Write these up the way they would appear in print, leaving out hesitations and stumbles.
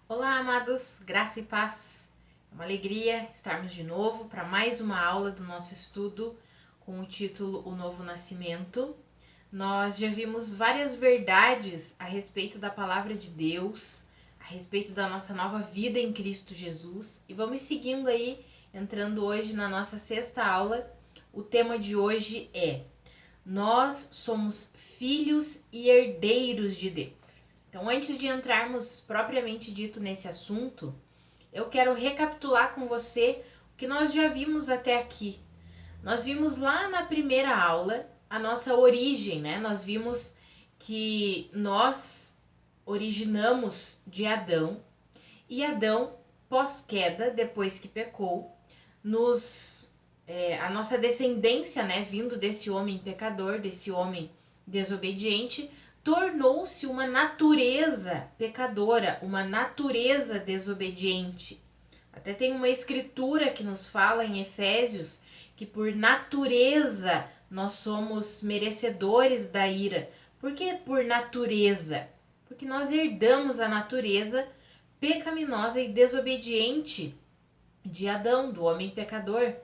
Olá, amados, graça e paz. É uma alegria estarmos de novo para mais uma aula do nosso estudo com o título O Novo Nascimento. Nós já vimos várias verdades a respeito da palavra de Deus, a respeito da nossa nova vida em Cristo Jesus, e vamos seguindo aí, entrando hoje na nossa sexta aula. O tema de hoje é: nós somos filhos e herdeiros de Deus. Então, antes de entrarmos propriamente dito nesse assunto, eu quero recapitular com você o que nós já vimos até aqui. Nós vimos lá na primeira aula a nossa origem, né? Nós vimos que nós originamos de Adão, e Adão, pós-queda, depois que pecou, a nossa descendência, né, vindo desse homem pecador, desse homem desobediente, tornou-se uma natureza pecadora, uma natureza desobediente. Até tem uma escritura que nos fala em Efésios que por natureza nós somos merecedores da ira. Por que por natureza? Porque nós herdamos a natureza pecaminosa e desobediente de Adão, do homem pecador.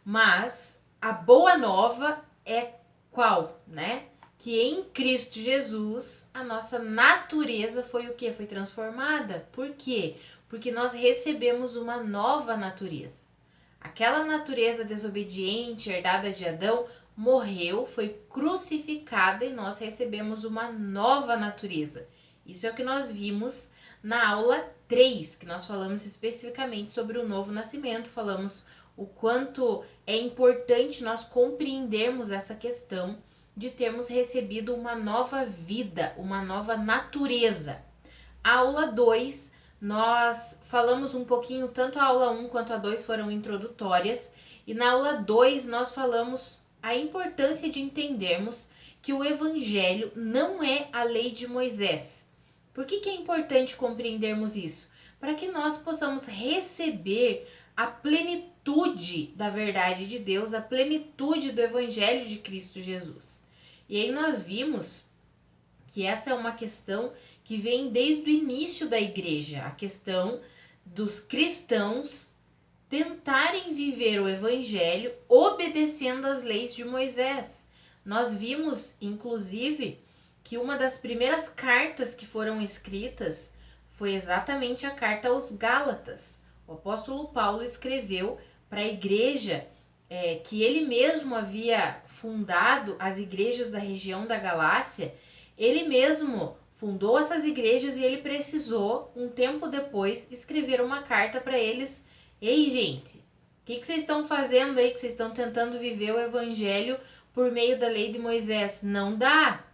Mas a boa nova é qual, né? Que em Cristo Jesus a nossa natureza foi o que? Foi transformada. Por quê? Porque nós recebemos uma nova natureza. Aquela natureza desobediente, herdada de Adão, morreu, foi crucificada e nós recebemos uma nova natureza. Isso é o que nós vimos na aula 3, que nós falamos especificamente sobre o novo nascimento, falamos o quanto é importante nós compreendermos essa questão de termos recebido uma nova vida, uma nova natureza. Aula 2, nós falamos um pouquinho, tanto a aula 1 quanto a 2 foram introdutórias, e na aula 2 nós falamos a importância de entendermos que o Evangelho não é a lei de Moisés. Por que é importante compreendermos isso? Para que nós possamos receber a plenitude da verdade de Deus, a plenitude do Evangelho de Cristo Jesus. E aí nós vimos que essa é uma questão que vem desde o início da igreja, a questão dos cristãos tentarem viver o Evangelho obedecendo às leis de Moisés. Nós vimos, inclusive, que uma das primeiras cartas que foram escritas foi exatamente a carta aos Gálatas. O apóstolo Paulo escreveu para a igreja que ele mesmo havia fundado, as igrejas da região da Galácia. Ele mesmo fundou essas igrejas e ele precisou, um tempo depois, escrever uma carta para eles. Ei, gente, o que vocês estão fazendo aí, que vocês estão tentando viver o evangelho por meio da lei de Moisés? Não dá!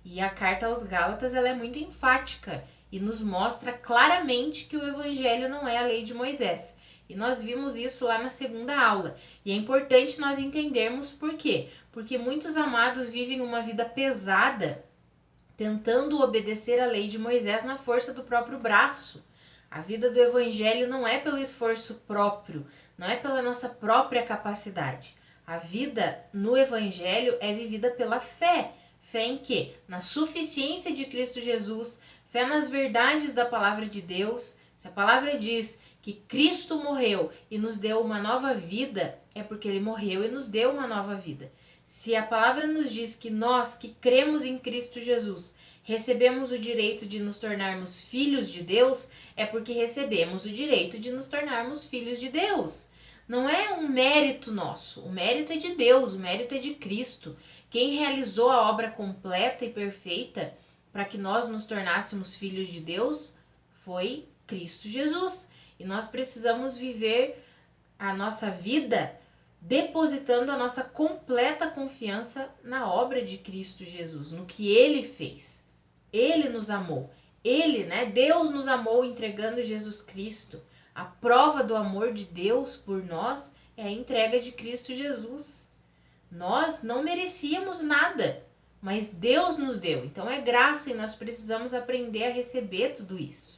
E a carta aos Gálatas, ela é muito enfática e nos mostra claramente que o evangelho não é a lei de Moisés. E nós vimos isso lá na segunda aula. E é importante nós entendermos por quê. Porque muitos amados vivem uma vida pesada, tentando obedecer a lei de Moisés na força do próprio braço. A vida do evangelho não é pelo esforço próprio, não é pela nossa própria capacidade. A vida no evangelho é vivida pela fé. Fé em quê? Na suficiência de Cristo Jesus, fé nas verdades da palavra de Deus. Se a palavra diz que Cristo morreu e nos deu uma nova vida, é porque ele morreu e nos deu uma nova vida. Se a palavra nos diz que nós que cremos em Cristo Jesus recebemos o direito de nos tornarmos filhos de Deus, é porque recebemos o direito de nos tornarmos filhos de Deus. Não é um mérito nosso, o mérito é de Deus, o mérito é de Cristo. Quem realizou a obra completa e perfeita para que nós nos tornássemos filhos de Deus foi Cristo Jesus. E nós precisamos viver a nossa vida depositando a nossa completa confiança na obra de Cristo Jesus, no que Ele fez. Ele nos amou. Ele, né? Deus nos amou entregando Jesus Cristo. A prova do amor de Deus por nós é a entrega de Cristo Jesus. Nós não merecíamos nada, mas Deus nos deu. Então é graça e nós precisamos aprender a receber tudo isso.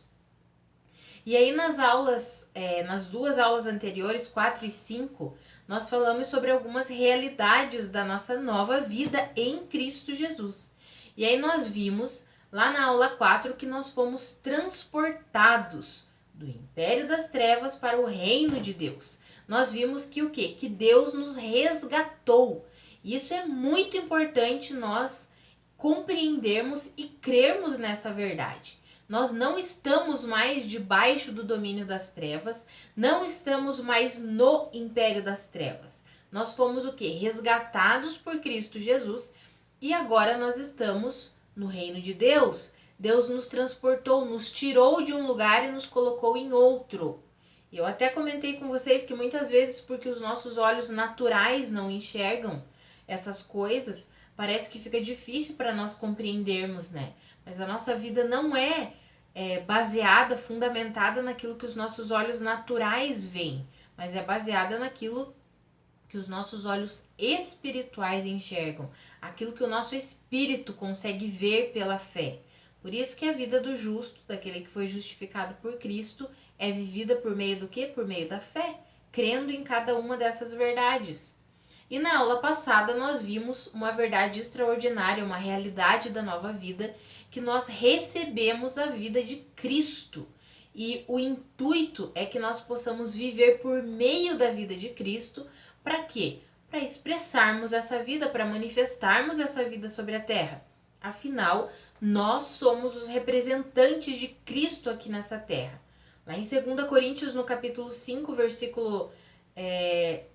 E aí nas duas aulas anteriores, 4 e 5, nós falamos sobre algumas realidades da nossa nova vida em Cristo Jesus. E aí nós vimos lá na aula 4 que nós fomos transportados do império das trevas para o reino de Deus. Nós vimos que o quê? Que Deus nos resgatou. Isso é muito importante nós compreendermos e crermos nessa verdade. Nós não estamos mais debaixo do domínio das trevas, não estamos mais no império das trevas. Nós fomos o quê? Resgatados por Cristo Jesus e agora nós estamos no reino de Deus. Deus nos transportou, nos tirou de um lugar e nos colocou em outro. Eu até comentei com vocês que muitas vezes, porque os nossos olhos naturais não enxergam essas coisas, parece que fica difícil para nós compreendermos, né? Mas a nossa vida não é baseada, fundamentada naquilo que os nossos olhos naturais veem, mas é baseada naquilo que os nossos olhos espirituais enxergam, aquilo que o nosso espírito consegue ver pela fé. Por isso que a vida do justo, daquele que foi justificado por Cristo, é vivida por meio do quê? Por meio da fé, crendo em cada uma dessas verdades. E na aula passada nós vimos uma verdade extraordinária, uma realidade da nova vida, que nós recebemos a vida de Cristo. E o intuito é que nós possamos viver por meio da vida de Cristo. Para quê? Para expressarmos essa vida, para manifestarmos essa vida sobre a terra. Afinal, nós somos os representantes de Cristo aqui nessa terra. Lá em 2 Coríntios, no capítulo 5, versículo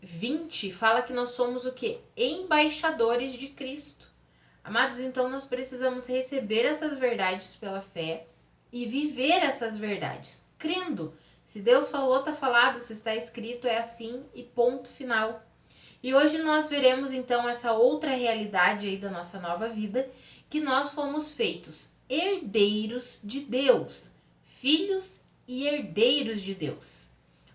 20, fala que nós somos o quê? Embaixadores de Cristo. Amados, então nós precisamos receber essas verdades pela fé e viver essas verdades, crendo. Se Deus falou, está falado, se está escrito, é assim e ponto final. E hoje nós veremos então essa outra realidade aí da nossa nova vida, que nós fomos feitos herdeiros de Deus, filhos e herdeiros de Deus.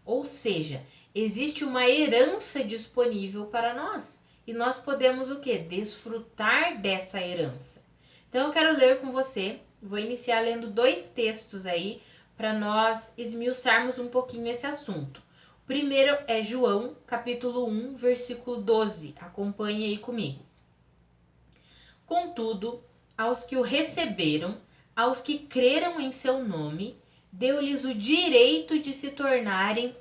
Ou seja, existe uma herança disponível para nós e nós podemos o quê? Desfrutar dessa herança. Então eu quero ler com você, vou iniciar lendo 2 textos aí para nós esmiuçarmos um pouquinho esse assunto. O primeiro é João, capítulo 1, versículo 12. Acompanhe aí comigo. Contudo, aos que o receberam, aos que creram em seu nome, deu-lhes o direito de se tornarem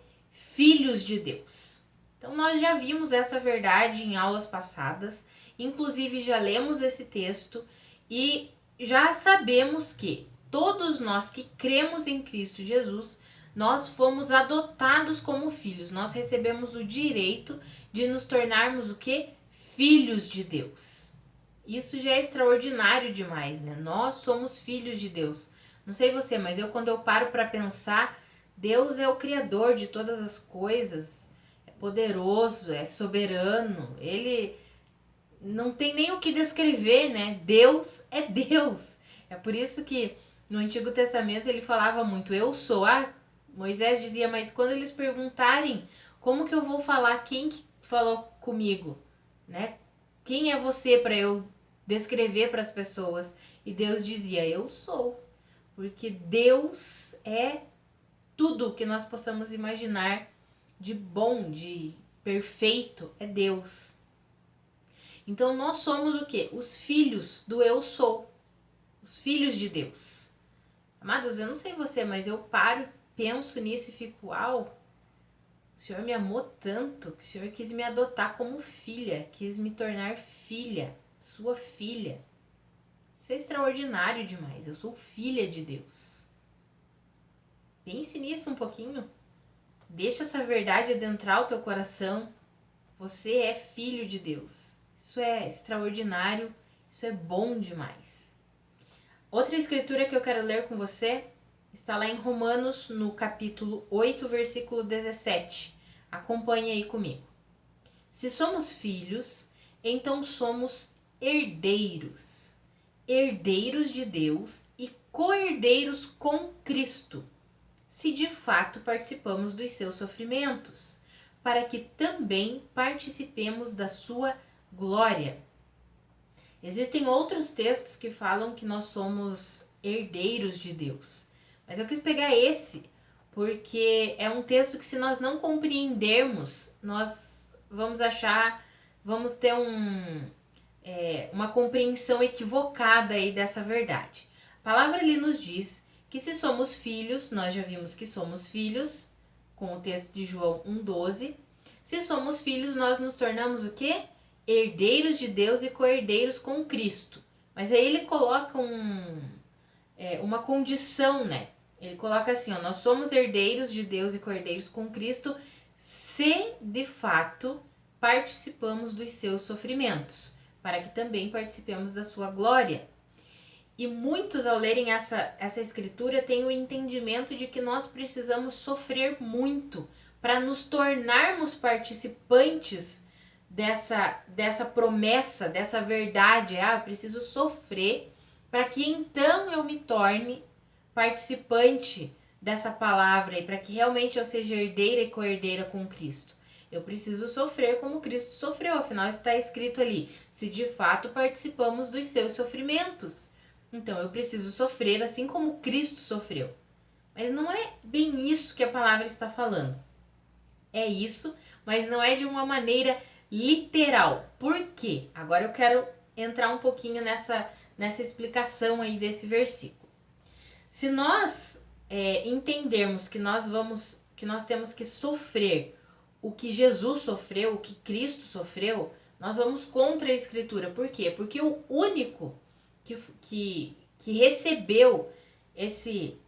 filhos de Deus. Então nós já vimos essa verdade em aulas passadas, inclusive já lemos esse texto e já sabemos que todos nós que cremos em Cristo Jesus, nós fomos adotados como filhos, nós recebemos o direito de nos tornarmos o quê? Filhos de Deus. Isso já é extraordinário demais, né? Nós somos filhos de Deus. Não sei você, mas quando eu paro para pensar, Deus é o Criador de todas as coisas, é poderoso, é soberano, Ele não tem nem o que descrever, né? Deus é Deus. É por isso que no Antigo Testamento ele falava muito, eu sou. Moisés dizia, mas quando eles perguntarem, como que eu vou falar quem que falou comigo, né? Quem é você para eu descrever para as pessoas? E Deus dizia, eu sou. Porque Deus é tudo que nós possamos imaginar de bom, de perfeito, é Deus. Então nós somos o quê? Os filhos do eu sou. Os filhos de Deus. Amados, eu não sei você, mas eu paro, penso nisso e fico, uau, o Senhor me amou tanto, que o Senhor quis me adotar como filha, quis me tornar filha, sua filha. Isso é extraordinário demais, eu sou filha de Deus. Pense nisso um pouquinho. Deixa essa verdade adentrar o teu coração. Você é filho de Deus. Isso é extraordinário, isso é bom demais. Outra escritura que eu quero ler com você está lá em Romanos, no capítulo 8, versículo 17. Acompanhe aí comigo. Se somos filhos, então somos herdeiros. Herdeiros de Deus e co-herdeiros com Cristo, se de fato participamos dos seus sofrimentos, para que também participemos da sua glória. Existem outros textos que falam que nós somos herdeiros de Deus, mas eu quis pegar esse porque é um texto que, se nós não compreendermos, nós vamos ter uma compreensão equivocada aí dessa verdade. A palavra ali nos diz que se somos filhos, nós já vimos que somos filhos, com o texto de João 1,12. Se somos filhos, nós nos tornamos o quê? Herdeiros de Deus e co-herdeiros com Cristo. Mas aí ele coloca uma condição, né? Ele coloca assim, ó, nós somos herdeiros de Deus e co-herdeiros com Cristo se, de fato, participamos dos seus sofrimentos, para que também participemos da sua glória. E muitos, ao lerem essa escritura, têm o entendimento de que nós precisamos sofrer muito para nos tornarmos participantes dessa promessa, dessa verdade. Eu preciso sofrer para que então eu me torne participante dessa palavra e para que realmente eu seja herdeira e co-herdeira com Cristo. Eu preciso sofrer como Cristo sofreu, afinal está escrito ali, se de fato participamos dos seus sofrimentos. Então eu preciso sofrer assim como Cristo sofreu. Mas não é bem isso que a palavra está falando. É isso, mas não é de uma maneira literal. Por quê? Agora eu quero entrar um pouquinho nessa explicação aí desse versículo. Se nós entendermos que nós temos que sofrer o que Jesus sofreu, o que Cristo sofreu, nós vamos contra a Escritura. Por quê? Porque o único que recebeu esse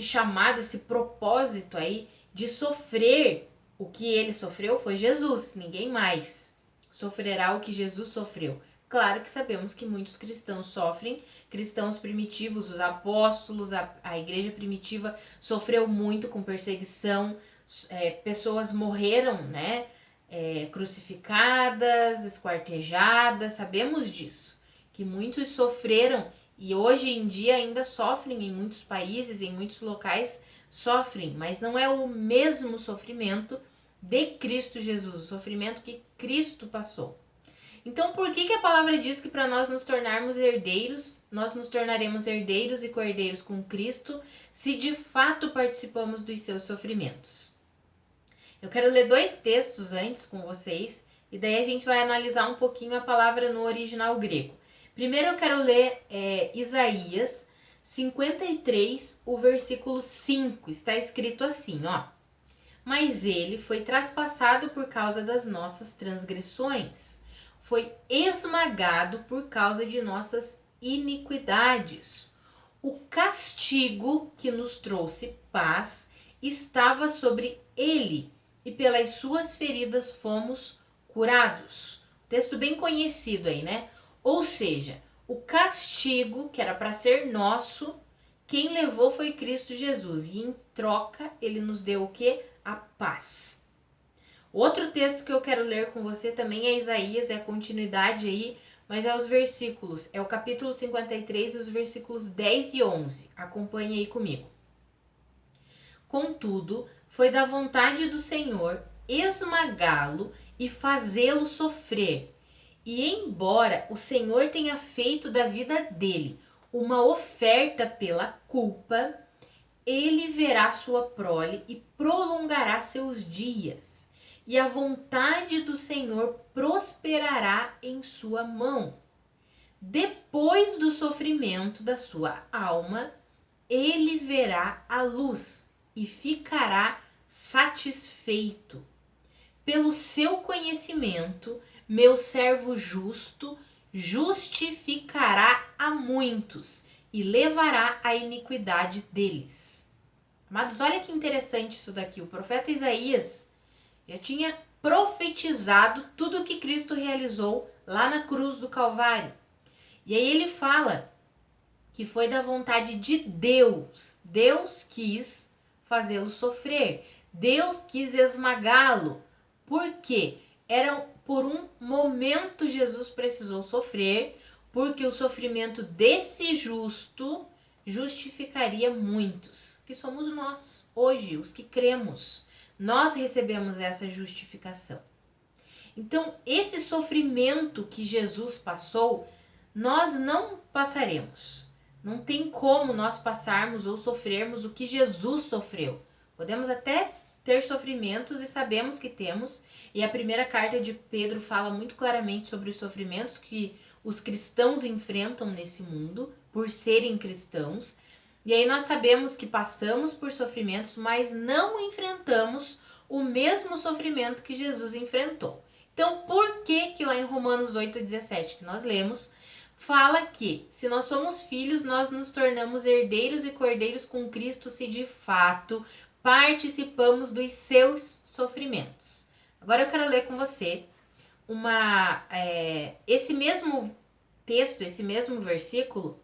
chamado, esse propósito aí de sofrer o que ele sofreu foi Jesus, ninguém mais sofrerá o que Jesus sofreu. Claro que sabemos que muitos cristãos sofrem, cristãos primitivos, os apóstolos, a igreja primitiva sofreu muito com perseguição, pessoas morreram, né, crucificadas, esquartejadas, sabemos disso, que muitos sofreram e hoje em dia ainda sofrem em muitos países, em muitos locais sofrem, mas não é o mesmo sofrimento de Cristo Jesus, o sofrimento que Cristo passou. Então, por que a palavra diz que para nós nos tornarmos herdeiros, nós nos tornaremos herdeiros e co-herdeiros com Cristo, se de fato participamos dos seus sofrimentos? Eu quero ler 2 textos antes com vocês, e daí a gente vai analisar um pouquinho a palavra no original grego. Primeiro eu quero ler Isaías 53, o versículo 5, está escrito assim, ó. Mas ele foi traspassado por causa das nossas transgressões, foi esmagado por causa de nossas iniquidades. O castigo que nos trouxe paz estava sobre ele, e pelas suas feridas fomos curados. Texto bem conhecido aí, né? Ou seja, o castigo que era para ser nosso, quem levou foi Cristo Jesus. E em troca, ele nos deu o quê? A paz. Outro texto que eu quero ler com você também é Isaías, é a continuidade aí, mas é os versículos, é o capítulo 53, os versículos 10 e 11. Acompanhe aí comigo. Contudo, foi da vontade do Senhor esmagá-lo e fazê-lo sofrer. E embora o Senhor tenha feito da vida dele uma oferta pela culpa, ele verá sua prole e prolongará seus dias. E a vontade do Senhor prosperará em sua mão. Depois do sofrimento da sua alma, ele verá a luz e ficará satisfeito. Pelo seu conhecimento, meu servo justo justificará a muitos e levará a iniquidade deles. Amados, olha que interessante isso daqui. O profeta Isaías já tinha profetizado tudo o que Cristo realizou lá na cruz do Calvário. E aí ele fala que foi da vontade de Deus. Deus quis fazê-lo sofrer. Deus quis esmagá-lo. Por quê? Por um momento Jesus precisou sofrer, porque o sofrimento desse justo justificaria muitos, que somos nós, hoje, os que cremos. Nós recebemos essa justificação. Então, esse sofrimento que Jesus passou, nós não passaremos. Não tem como nós passarmos ou sofrermos o que Jesus sofreu. Podemos até ter sofrimentos e sabemos que temos. E a primeira carta de Pedro fala muito claramente sobre os sofrimentos que os cristãos enfrentam nesse mundo por serem cristãos. E aí nós sabemos que passamos por sofrimentos, mas não enfrentamos o mesmo sofrimento que Jesus enfrentou. Então, por que lá em Romanos 8,17 que nós lemos, fala que se nós somos filhos, nós nos tornamos herdeiros e cordeiros com Cristo se de fato participamos dos seus sofrimentos. Agora eu quero ler com você esse mesmo texto, esse mesmo versículo,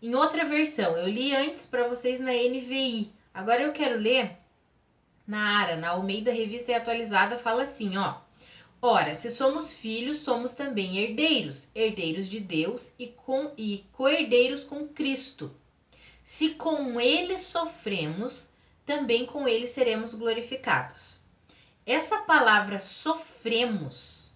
em outra versão. Eu li antes para vocês na NVI. Agora eu quero ler na ARA, na Almeida Revista e Atualizada, fala assim, ó. Ora, se somos filhos, somos também herdeiros, herdeiros de Deus e co-herdeiros com Cristo. Se com ele sofremos, também com ele seremos glorificados. Essa palavra sofremos,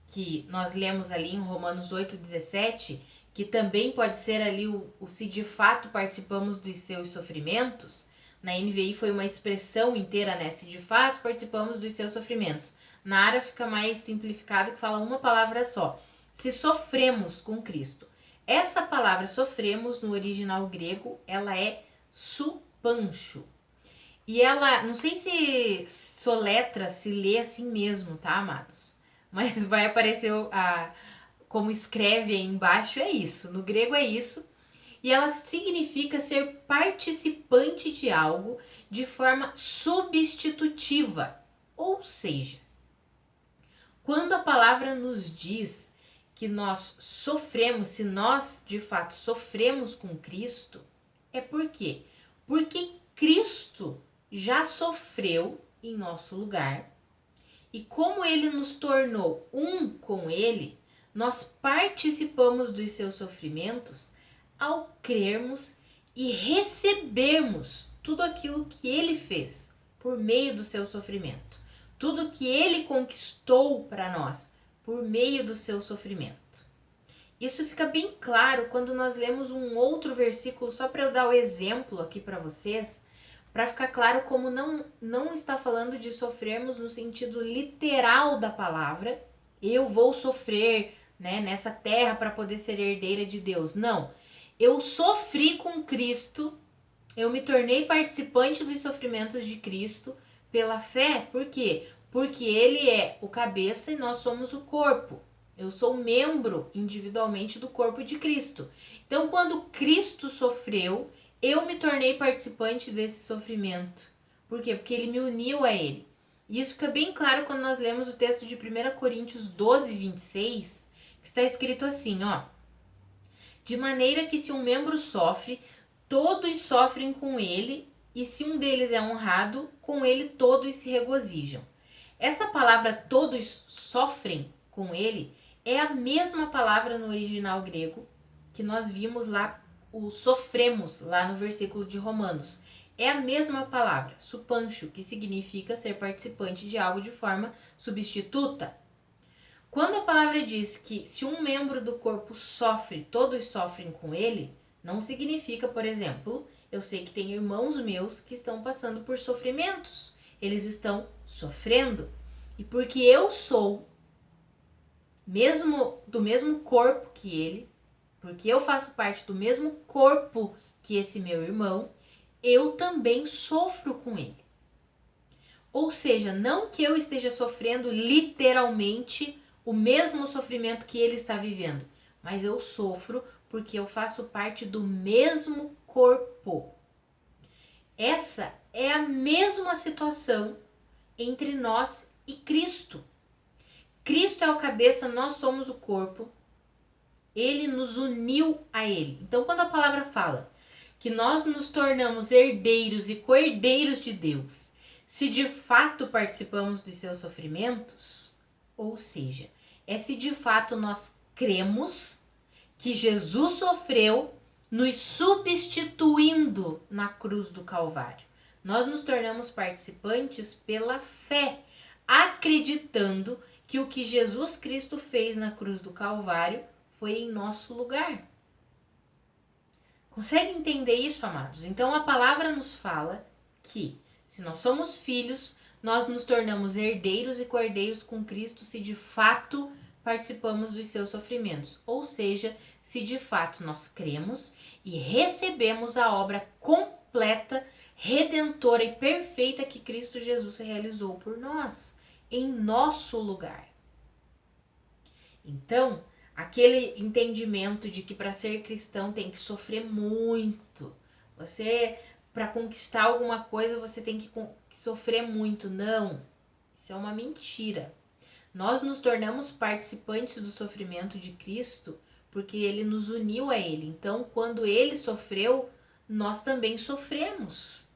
que nós lemos ali em Romanos 8,17, que também pode ser ali o se de fato participamos dos seus sofrimentos, na NVI foi uma expressão inteira, né? Se de fato participamos dos seus sofrimentos. Na ARA fica mais simplificado, que fala uma palavra só. Se sofremos com Cristo. Essa palavra sofremos, no original grego, ela é supancho. E ela, não sei se soletra, se lê assim mesmo, tá, amados? Mas vai aparecer como escreve aí embaixo, é isso. No grego é isso. E ela significa ser participante de algo de forma substitutiva. Ou seja, quando a palavra nos diz que nós sofremos, se nós de fato sofremos com Cristo, é por quê? Porque Cristo já sofreu em nosso lugar e como ele nos tornou um com ele, nós participamos dos seus sofrimentos ao crermos e recebermos tudo aquilo que ele fez por meio do seu sofrimento. Tudo que ele conquistou para nós por meio do seu sofrimento. Isso fica bem claro quando nós lemos um outro versículo, só para eu dar o exemplo aqui para vocês, para ficar claro como não está falando de sofrermos no sentido literal da palavra. Eu vou sofrer, né, nessa terra para poder ser herdeira de Deus. Não. Eu sofri com Cristo, eu me tornei participante dos sofrimentos de Cristo pela fé. Por quê? Porque ele é o cabeça e nós somos o corpo. Eu sou membro individualmente do corpo de Cristo. Então, quando Cristo sofreu, eu me tornei participante desse sofrimento. Por quê? Porque ele me uniu a ele. E isso fica bem claro quando nós lemos o texto de 1 Coríntios 12, 26, que está escrito assim, ó. De maneira que se um membro sofre, todos sofrem com ele, e se um deles é honrado, com ele todos se regozijam. Essa palavra todos sofrem com ele é a mesma palavra no original grego que nós vimos lá, o sofremos, lá no versículo de Romanos. É a mesma palavra, supancho, que significa ser participante de algo de forma substituta. Quando a palavra diz que se um membro do corpo sofre, todos sofrem com ele, não significa, por exemplo, eu sei que tem irmãos meus que estão passando por sofrimentos. Eles estão sofrendo. E porque eu sou do mesmo corpo que ele, porque eu faço parte do mesmo corpo que esse meu irmão, eu também sofro com ele. Ou seja, não que eu esteja sofrendo literalmente o mesmo sofrimento que ele está vivendo, mas eu sofro porque eu faço parte do mesmo corpo. Essa é a mesma situação entre nós e Cristo. Cristo é o cabeça, nós somos o corpo. Ele nos uniu a ele. Então, quando a palavra fala que nós nos tornamos herdeiros e co-herdeiros de Deus, se de fato participamos dos seus sofrimentos, ou seja, é se de fato nós cremos que Jesus sofreu, nos substituindo na cruz do Calvário. Nós nos tornamos participantes pela fé, acreditando que o que Jesus Cristo fez na cruz do Calvário foi em nosso lugar. Consegue entender isso, amados? Então a palavra nos fala que se nós somos filhos, nós nos tornamos herdeiros e co-herdeiros com Cristo se de fato participamos dos seus sofrimentos. Ou seja, se de fato nós cremos e recebemos a obra completa, redentora e perfeita que Cristo Jesus realizou por nós, em nosso lugar. Então, aquele entendimento de que para ser cristão tem que sofrer muito, para conquistar alguma coisa, você tem que sofrer muito. Não, isso é uma mentira. Nós nos tornamos participantes do sofrimento de Cristo porque ele nos uniu a ele. Então, quando ele sofreu, nós também sofremos.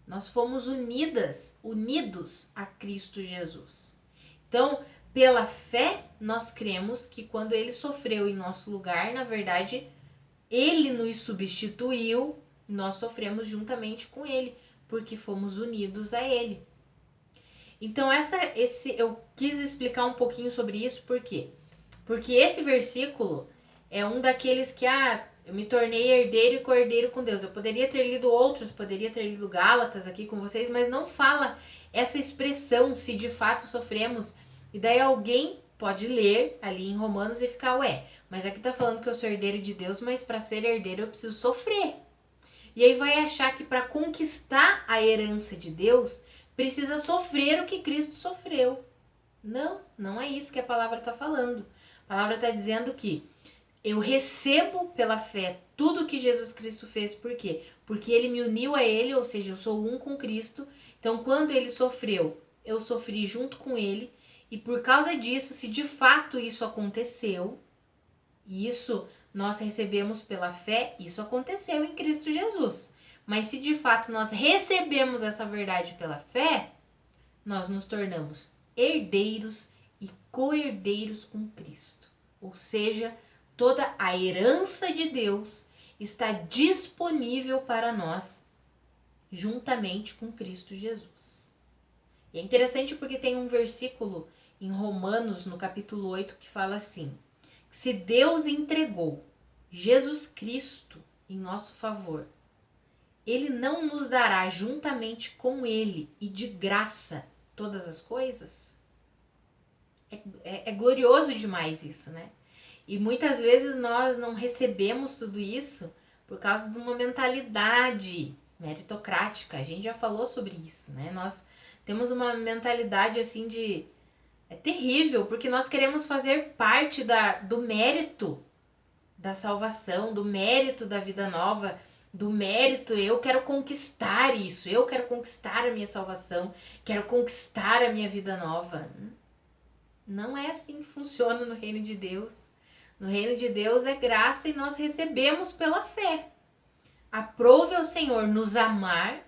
Nós fomos unidos a Cristo Jesus. Então, pela fé, nós cremos que quando ele sofreu em nosso lugar, na verdade, ele nos substituiu, nós sofremos juntamente com ele, porque fomos unidos a ele. Então, eu quis explicar um pouquinho sobre isso, por quê? Porque esse versículo é um daqueles que, eu me tornei herdeiro e co-herdeiro com Deus. Eu poderia ter lido outros, poderia ter lido Gálatas aqui com vocês, mas não fala essa expressão, se de fato sofremos. E daí alguém pode ler ali em Romanos e ficar, mas aqui tá falando que eu sou herdeiro de Deus, mas para ser herdeiro eu preciso sofrer. E aí vai achar que para conquistar a herança de Deus, precisa sofrer o que Cristo sofreu. Não, não é isso que a palavra está falando. A palavra está dizendo que eu recebo pela fé tudo que Jesus Cristo fez. Por quê? Porque ele me uniu a ele, ou seja, eu sou um com Cristo. Então, quando ele sofreu, eu sofri junto com ele. E por causa disso, se de fato isso aconteceu, e isso nós recebemos pela fé, isso aconteceu em Cristo Jesus. Mas se de fato nós recebemos essa verdade pela fé, nós nos tornamos herdeiros e co-herdeiros com Cristo. Ou seja, toda a herança de Deus está disponível para nós, juntamente com Cristo Jesus. E é interessante porque tem um versículo em Romanos, no capítulo 8, que fala assim: se Deus entregou Jesus Cristo em nosso favor, ele não nos dará juntamente com ele e de graça todas as coisas? É glorioso demais isso, né? E muitas vezes nós não recebemos tudo isso por causa de uma mentalidade meritocrática. A gente já falou sobre isso, né? Nós temos uma mentalidade assim de... É terrível, porque nós queremos fazer parte do mérito da salvação, do mérito da vida nova, do mérito, eu quero conquistar isso, eu quero conquistar a minha salvação, quero conquistar a minha vida nova. Não é assim que funciona no reino de Deus. No reino de Deus é graça e nós recebemos pela fé. Aprove ao Senhor nos amar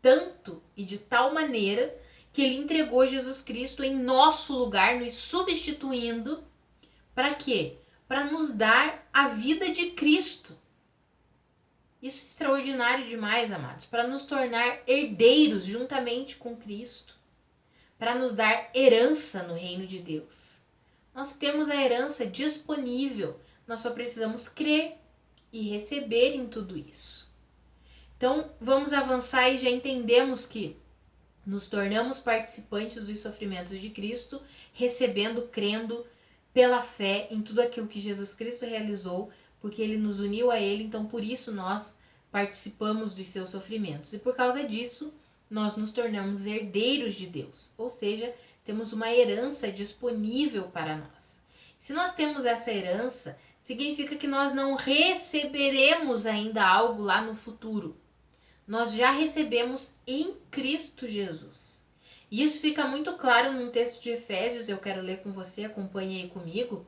tanto e de tal maneira que ele entregou Jesus Cristo em nosso lugar, nos substituindo. Para quê? Para nos dar a vida de Cristo. Isso é extraordinário demais, amados. Para nos tornar herdeiros juntamente com Cristo. Para nos dar herança no reino de Deus. Nós temos a herança disponível. Nós só precisamos crer e receber em tudo isso. Então, vamos avançar e já entendemos que nos tornamos participantes dos sofrimentos de Cristo, recebendo, crendo pela fé em tudo aquilo que Jesus Cristo realizou, porque ele nos uniu a ele, então por isso nós participamos dos seus sofrimentos. E por causa disso, nós nos tornamos herdeiros de Deus, ou seja, temos uma herança disponível para nós. Se nós temos essa herança, significa que nós não receberemos ainda algo lá no futuro. Nós já recebemos em Cristo Jesus. E isso fica muito claro num texto de Efésios, eu quero ler com você, acompanhe aí comigo.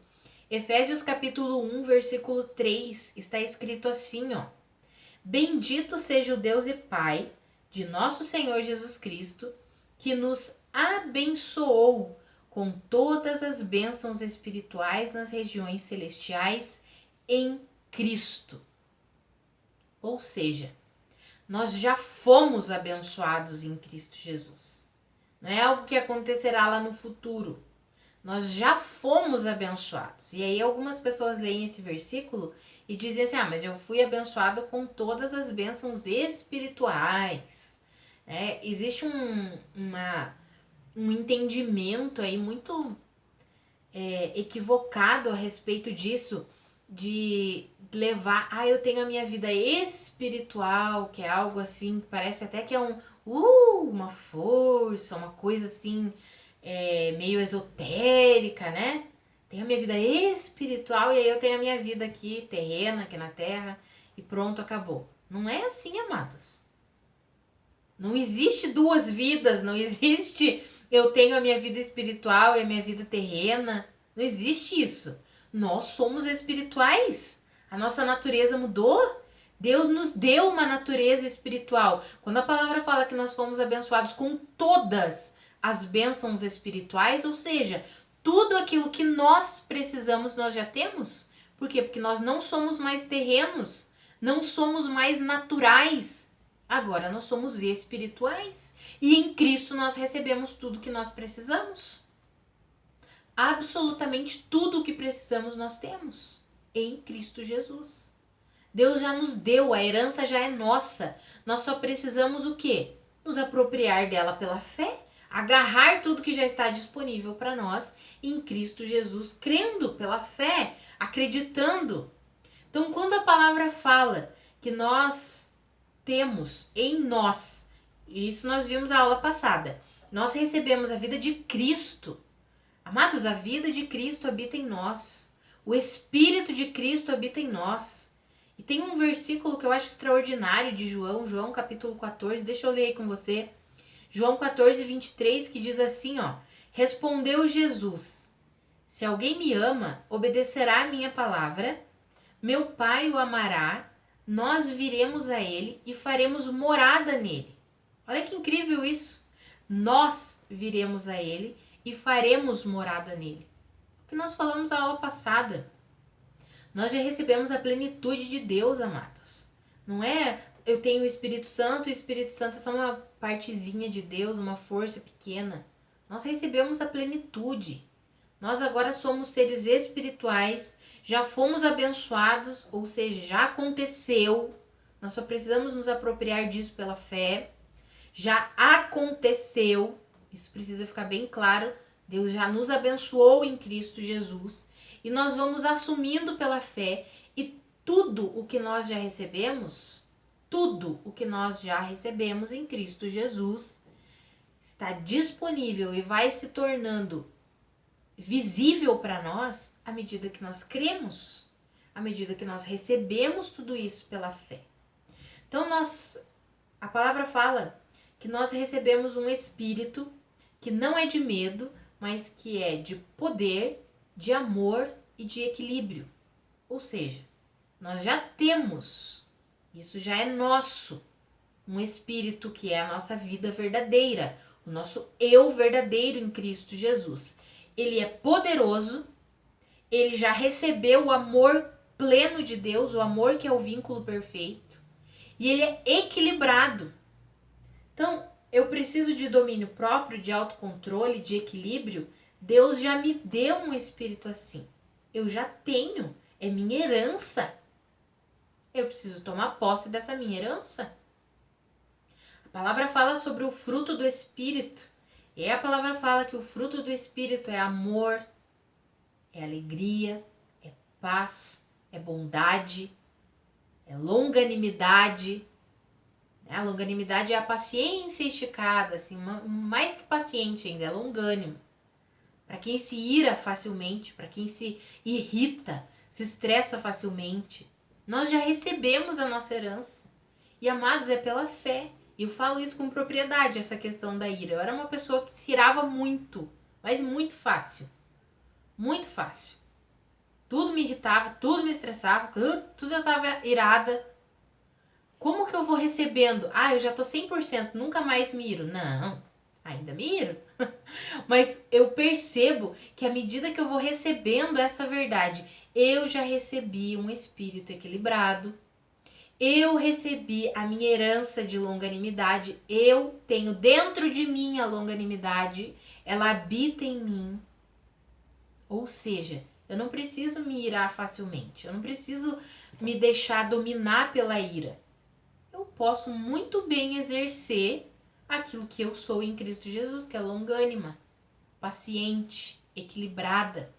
Efésios capítulo 1, versículo 3, está escrito assim, ó: bendito seja o Deus e Pai de nosso Senhor Jesus Cristo, que nos abençoou com todas as bênçãos espirituais nas regiões celestiais em Cristo. Ou seja, nós já fomos abençoados em Cristo Jesus. Não é algo que acontecerá lá no futuro. Nós já fomos abençoados. E aí algumas pessoas leem esse versículo e dizem assim, mas eu fui abençoado com todas as bênçãos espirituais. Existe um entendimento aí muito equivocado a respeito disso. de levar, eu tenho a minha vida espiritual, que é algo assim, que parece até que é uma força, uma coisa assim, meio esotérica, né? Tenho a minha vida espiritual e aí eu tenho a minha vida aqui, terrena, aqui na terra, e pronto, acabou. Não é assim, amados. Não existe duas vidas, não existe eu tenho a minha vida espiritual e a minha vida terrena. Não existe isso. Nós somos espirituais. A nossa natureza mudou. Deus nos deu uma natureza espiritual. Quando a palavra fala que nós fomos abençoados com todas as bênçãos espirituais, ou seja, tudo aquilo que nós precisamos nós já temos. Por quê? Porque nós não somos mais terrenos, não somos mais naturais. Agora nós somos espirituais. E em Cristo nós recebemos tudo que nós precisamos. Absolutamente tudo o que precisamos nós temos em Cristo Jesus. Deus já nos deu, a herança já é nossa. Nós só precisamos o quê? Nos apropriar dela pela fé, agarrar tudo que já está disponível para nós em Cristo Jesus, crendo pela fé, acreditando. Então, quando a palavra fala que nós temos em nós, isso nós vimos a aula passada, nós recebemos a vida de Cristo. Amados, a vida de Cristo habita em nós. O Espírito de Cristo habita em nós. E tem um versículo que eu acho extraordinário de João capítulo 14, deixa eu ler aí com você. João 14, 23, que diz assim, respondeu Jesus: se alguém me ama, obedecerá a minha palavra, meu Pai o amará, nós viremos a ele e faremos morada nele. Olha que incrível isso. Nós viremos a ele e faremos morada nele. O que nós falamos na aula passada. Nós já recebemos a plenitude de Deus, amados. Não é eu tenho o Espírito Santo e o Espírito Santo é só uma partezinha de Deus, uma força pequena. Nós recebemos a plenitude. Nós agora somos seres espirituais, já fomos abençoados, ou seja, já aconteceu. Nós só precisamos nos apropriar disso pela fé. Já aconteceu, isso precisa ficar bem claro, Deus já nos abençoou em Cristo Jesus e nós vamos assumindo pela fé e tudo o que nós já recebemos, em Cristo Jesus está disponível e vai se tornando visível para nós à medida que nós cremos, à medida que nós recebemos tudo isso pela fé. Então a palavra fala que nós recebemos um espírito que não é de medo, mas que é de poder, de amor e de equilíbrio. Ou seja, nós já temos, isso já é nosso, um espírito que é a nossa vida verdadeira, o nosso eu verdadeiro em Cristo Jesus. Ele é poderoso, ele já recebeu o amor pleno de Deus, o amor que é o vínculo perfeito, e ele é equilibrado. Então, eu preciso de domínio próprio, de autocontrole, de equilíbrio. Deus já me deu um espírito assim. Eu já tenho, é minha herança. Eu preciso tomar posse dessa minha herança. A palavra fala sobre o fruto do Espírito. E a palavra fala que o fruto do Espírito é amor, é alegria, é paz, é bondade, é longanimidade. A longanimidade é a paciência esticada, assim, mais que paciente ainda, é longânimo. Para quem se ira facilmente, para quem se irrita, se estressa facilmente. Nós já recebemos a nossa herança. E, amados, é pela fé. E eu falo isso com propriedade, essa questão da ira. Eu era uma pessoa que se irava muito, mas muito fácil. Muito fácil. Tudo me irritava, tudo me estressava, tudo eu estava irada. Como que eu vou recebendo? Eu já tô 100%, nunca mais me iro. Não, ainda me iro. Mas eu percebo que à medida que eu vou recebendo essa verdade, eu já recebi um espírito equilibrado. Eu recebi a minha herança de longanimidade. Eu tenho dentro de mim a longanimidade. Ela habita em mim. Ou seja, eu não preciso me irar facilmente. Eu não preciso me deixar dominar pela ira. Eu posso muito bem exercer aquilo que eu sou em Cristo Jesus, que é longânima, paciente, equilibrada.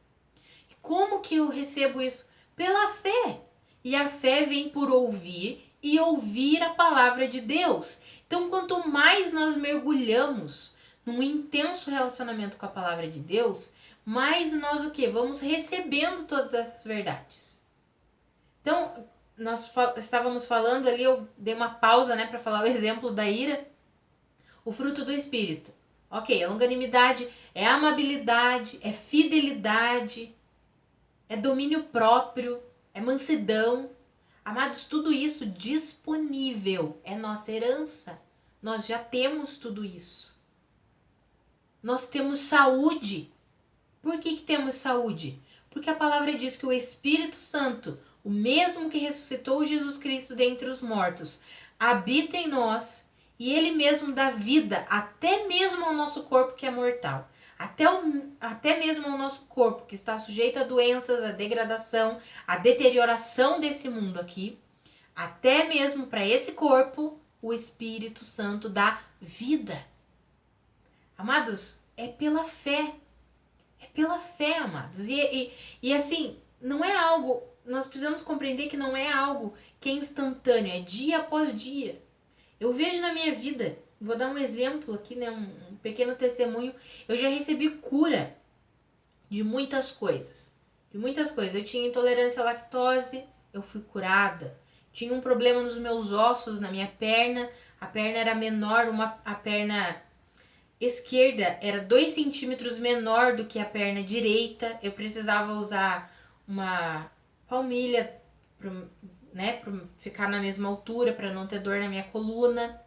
E como que eu recebo isso? Pela fé. E a fé vem por ouvir e ouvir a palavra de Deus. Então, quanto mais nós mergulhamos num intenso relacionamento com a palavra de Deus, mais nós o quê? Vamos recebendo todas essas verdades. Então, nós estávamos falando ali, eu dei uma pausa, né, para falar o exemplo da ira. O fruto do Espírito. Ok, a longanimidade é amabilidade, é fidelidade, é domínio próprio, é mansidão. Amados, tudo isso disponível, é nossa herança. Nós já temos tudo isso. Nós temos saúde. Por que temos saúde? Porque a palavra diz que o Espírito Santo, o mesmo que ressuscitou Jesus Cristo dentre os mortos, habita em nós e ele mesmo dá vida até mesmo ao nosso corpo que é mortal. Até mesmo ao nosso corpo que está sujeito a doenças, a degradação, a deterioração desse mundo aqui. Até mesmo para esse corpo, o Espírito Santo dá vida. Amados, é pela fé. É pela fé, amados. E assim, não é algo... Nós precisamos compreender que não é algo que é instantâneo, é dia após dia. Eu vejo na minha vida, vou dar um exemplo aqui, né, um pequeno testemunho. Eu já recebi cura de muitas coisas. De muitas coisas. Eu tinha intolerância à lactose, eu fui curada. Tinha um problema nos meus ossos, na minha perna. A perna era menor, a perna esquerda era 2 centímetros menor do que a perna direita. Eu precisava usar uma palmilha, né, para ficar na mesma altura, para não ter dor na minha coluna.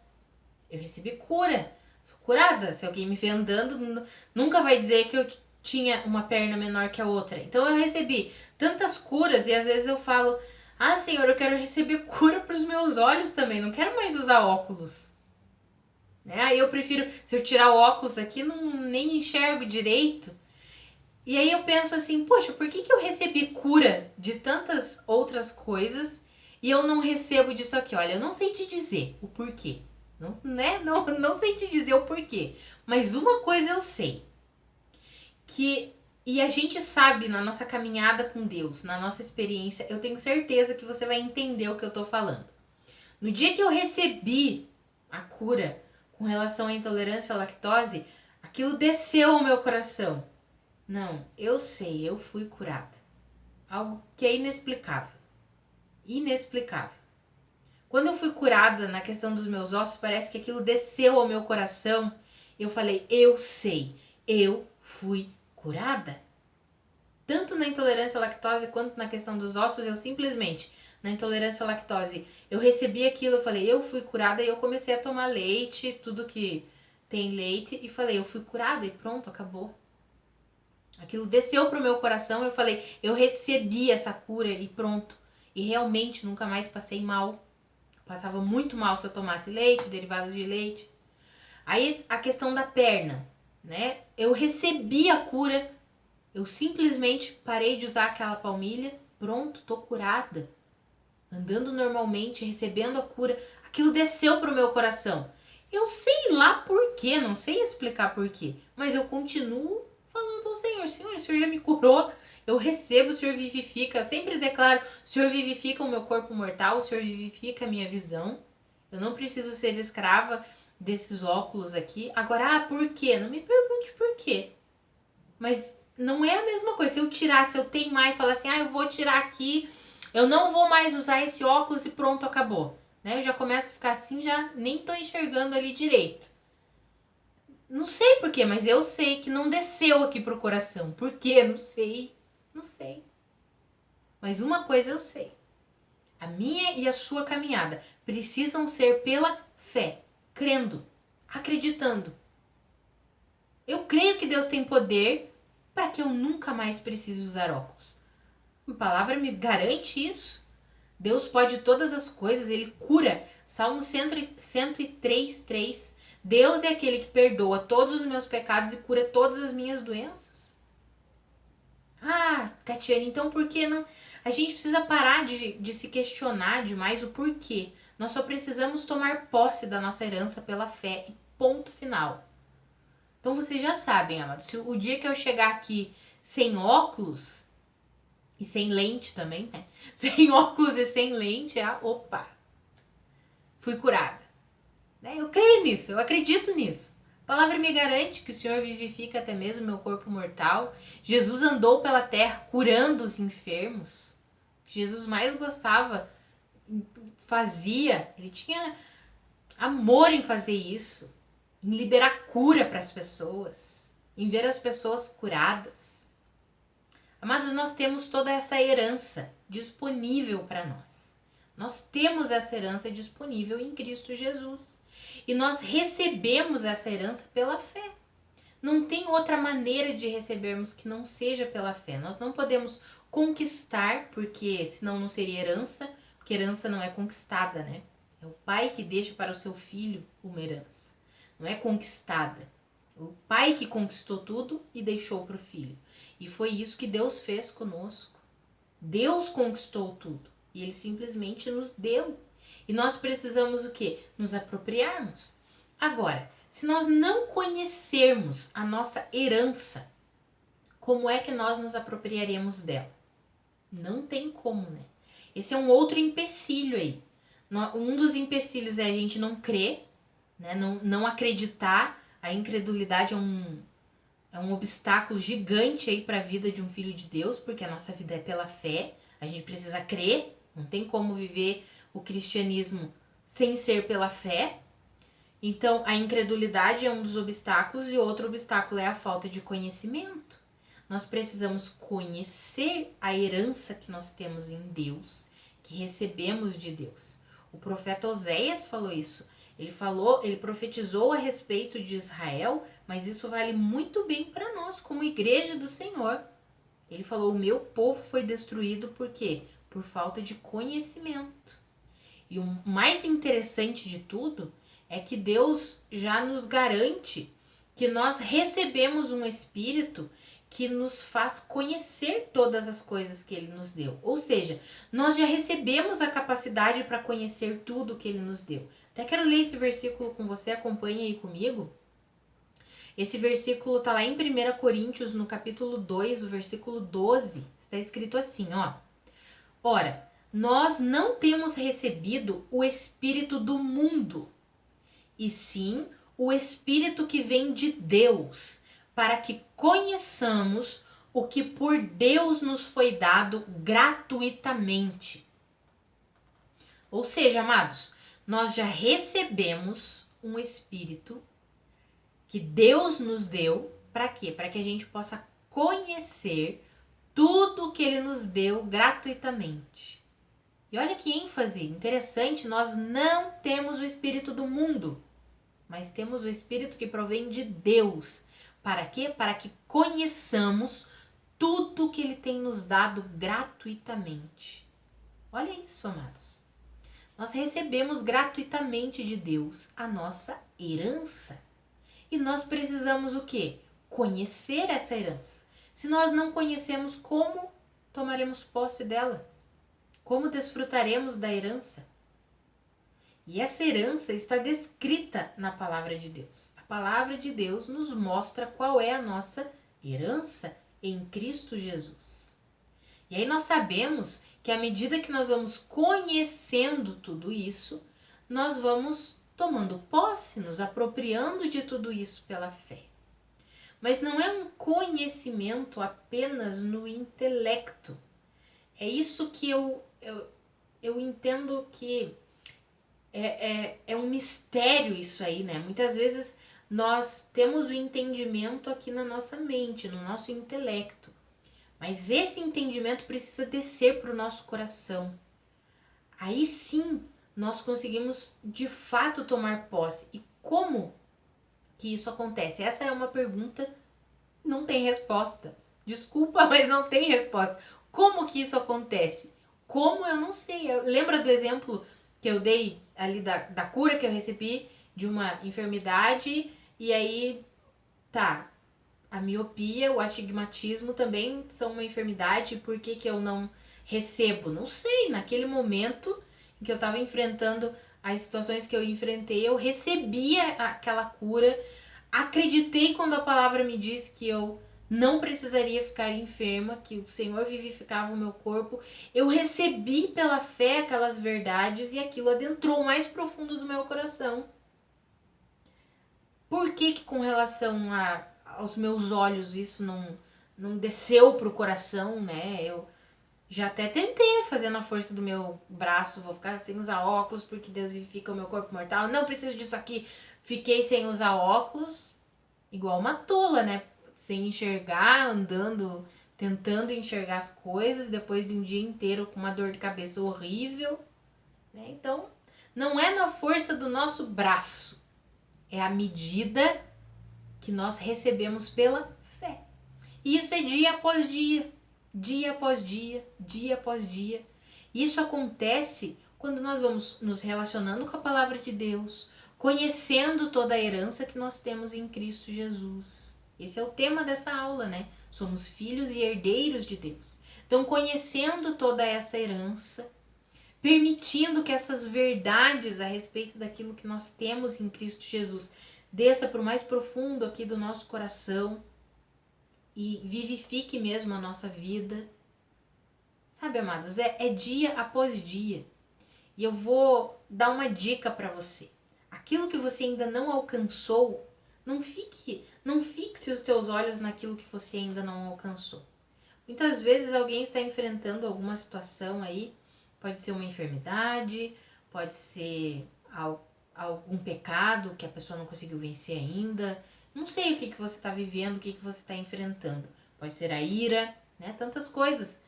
Eu recebi cura. Sou curada. Se alguém me vê andando, nunca vai dizer que eu tinha uma perna menor que a outra. Então eu recebi tantas curas e às vezes eu falo: ah, Senhor, eu quero receber cura para os meus olhos também. Não quero mais usar óculos. Né? Aí eu prefiro, se eu tirar o óculos aqui, nem enxergo direito. E aí eu penso assim, poxa, por que eu recebi cura de tantas outras coisas e eu não recebo disso aqui? Olha, eu não sei te dizer o porquê. Não sei te dizer o porquê. Mas uma coisa eu sei. E a gente sabe na nossa caminhada com Deus, na nossa experiência, eu tenho certeza que você vai entender o que eu tô falando. No dia que eu recebi a cura com relação à intolerância à lactose, aquilo desceu ao meu coração. Não, eu sei, eu fui curada. Algo que é inexplicável. Inexplicável. Quando eu fui curada na questão dos meus ossos, parece que aquilo desceu ao meu coração. Eu falei, eu sei, eu fui curada. Tanto na intolerância à lactose quanto na questão dos ossos, eu simplesmente, na intolerância à lactose, eu recebi aquilo, eu falei, eu fui curada e eu comecei a tomar leite, tudo que tem leite, e falei, eu fui curada e pronto, acabou. Aquilo desceu pro meu coração, eu falei, eu recebi essa cura e pronto. E realmente nunca mais passei mal. Passava muito mal se eu tomasse leite, derivados de leite. Aí a questão da perna, né? Eu recebi a cura, eu simplesmente parei de usar aquela palmilha, pronto, tô curada. Andando normalmente, recebendo a cura, aquilo desceu pro meu coração. Eu sei lá por quê, não sei explicar por quê, mas eu continuo falando ao Senhor, Senhor, o Senhor já me curou, eu recebo, o Senhor vivifica, eu sempre declaro, o Senhor vivifica o meu corpo mortal, o Senhor vivifica a minha visão, eu não preciso ser escrava desses óculos aqui. Agora, por quê? Não me pergunte por quê, mas não é a mesma coisa, se eu tirar, se eu teimar e falar assim, eu vou tirar aqui, eu não vou mais usar esse óculos e pronto, acabou, né? Eu já começo a ficar assim, já nem tô enxergando ali direito. Não sei por quê, mas eu sei que não desceu aqui pro coração. Por quê? Não sei. Não sei. Mas uma coisa eu sei. A minha e a sua caminhada precisam ser pela fé, crendo, acreditando. Eu creio que Deus tem poder para que eu nunca mais precise usar óculos. A palavra me garante isso. Deus pode todas as coisas, Ele cura. Salmo 103, 3. Deus é aquele que perdoa todos os meus pecados e cura todas as minhas doenças. Ah, Catiane, então por que não? A gente precisa parar de se questionar demais o porquê. Nós só precisamos tomar posse da nossa herança pela fé e ponto final. Então vocês já sabem, amados, se o dia que eu chegar aqui sem óculos, E sem lente também, né? Sem óculos e sem lente, opa, fui curada. Eu creio nisso, eu acredito nisso. A palavra me garante que o Senhor vivifica até mesmo o meu corpo mortal. Jesus andou pela terra curando os enfermos. O que Jesus mais gostava, fazia, ele tinha amor em fazer isso, em liberar cura para as pessoas, em ver as pessoas curadas. Amados, nós temos toda essa herança disponível para nós. Nós temos essa herança disponível em Cristo Jesus. E nós recebemos essa herança pela fé. Não tem outra maneira de recebermos que não seja pela fé. Nós não podemos conquistar, porque senão não seria herança, porque herança não é conquistada, né? É o pai que deixa para o seu filho uma herança. Não é conquistada. O pai que conquistou tudo e deixou para o filho. E foi isso que Deus fez conosco. Deus conquistou tudo. E ele simplesmente nos deu. E nós precisamos o quê? Nos apropriarmos. Agora, se nós não conhecermos a nossa herança, como é que nós nos apropriaremos dela? Não tem como, né? Esse é um outro empecilho aí. Um dos empecilhos é a gente não crer, né? Não acreditar. A incredulidade é um obstáculo gigante aí para a vida de um filho de Deus, porque a nossa vida é pela fé. A gente precisa crer. Não tem como viver o cristianismo sem ser pela fé. Então, a incredulidade é um dos obstáculos e outro obstáculo é a falta de conhecimento. Nós precisamos conhecer a herança que nós temos em Deus, que recebemos de Deus. O profeta Oséias falou isso. Ele profetizou a respeito de Israel, mas isso vale muito bem para nós, como igreja do Senhor. Ele falou, o meu povo foi destruído por quê? Por falta de conhecimento. E o mais interessante de tudo é que Deus já nos garante que nós recebemos um Espírito que nos faz conhecer todas as coisas que Ele nos deu. Ou seja, nós já recebemos a capacidade para conhecer tudo que Ele nos deu. Até quero ler esse versículo com você, acompanha aí comigo. Esse versículo está lá em 1 Coríntios, no capítulo 2, o versículo 12. Está escrito assim, ó. Ora, nós não temos recebido o Espírito do mundo, e sim o Espírito que vem de Deus, para que conheçamos o que por Deus nos foi dado gratuitamente. Ou seja, amados, nós já recebemos um Espírito que Deus nos deu, para quê? Para que a gente possa conhecer tudo que Ele nos deu gratuitamente. E olha que ênfase interessante, nós não temos o Espírito do mundo, mas temos o Espírito que provém de Deus. Para quê? Para que conheçamos tudo que Ele tem nos dado gratuitamente. Olha isso, amados. Nós recebemos gratuitamente de Deus a nossa herança. E nós precisamos o quê? Conhecer essa herança. Se nós não conhecemos, como tomaremos posse dela? Como desfrutaremos da herança? E essa herança está descrita na palavra de Deus. A palavra de Deus nos mostra qual é a nossa herança em Cristo Jesus. E aí nós sabemos que à medida que nós vamos conhecendo tudo isso, nós vamos tomando posse, nos apropriando de tudo isso pela fé. Mas não é um conhecimento apenas no intelecto. É isso que eu entendo que é um mistério isso aí, né? Muitas vezes nós temos o entendimento aqui na nossa mente, no nosso intelecto. Mas esse entendimento precisa descer para o nosso coração. Aí sim nós conseguimos de fato tomar posse. E como que isso acontece? Essa é uma pergunta, não tem resposta. Desculpa, mas não tem resposta. Como que isso acontece? Como eu não sei. Lembra do exemplo que eu dei ali da cura que eu recebi de uma enfermidade? E aí, tá, a miopia, o astigmatismo também são uma enfermidade. Por que que eu não recebo? Não sei, naquele momento em que eu estava enfrentando as situações que eu enfrentei, eu recebia aquela cura, acreditei quando a palavra me disse que eu não precisaria ficar enferma, que o Senhor vivificava o meu corpo. Eu recebi pela fé aquelas verdades e aquilo adentrou mais profundo do meu coração. Por que com relação aos meus olhos isso não desceu pro coração, né? Eu já até tentei fazer na força do meu braço, vou ficar sem usar óculos porque Deus vivifica o meu corpo mortal. Não preciso disso aqui. Fiquei sem usar óculos, igual uma tola, né? Sem enxergar, andando, tentando enxergar as coisas, depois de um dia inteiro com uma dor de cabeça horrível, né? Então, não é na força do nosso braço, é a medida que nós recebemos pela fé. E isso é dia após dia, dia após dia, dia após dia. Isso acontece quando nós vamos nos relacionando com a palavra de Deus, conhecendo toda a herança que nós temos em Cristo Jesus. Esse é o tema dessa aula, né? Somos filhos e herdeiros de Deus. Então, conhecendo toda essa herança, permitindo que essas verdades a respeito daquilo que nós temos em Cristo Jesus desça para o mais profundo aqui do nosso coração e vivifique mesmo a nossa vida. Sabe, amados, é dia após dia. E eu vou dar uma dica para você. Aquilo que você ainda não alcançou, não fixe os teus olhos naquilo que você ainda não alcançou. Muitas vezes alguém está enfrentando alguma situação aí, pode ser uma enfermidade, pode ser algum pecado que a pessoa não conseguiu vencer ainda. Não sei o que você está vivendo, o que você está enfrentando. Pode ser a ira, né? Tantas coisas.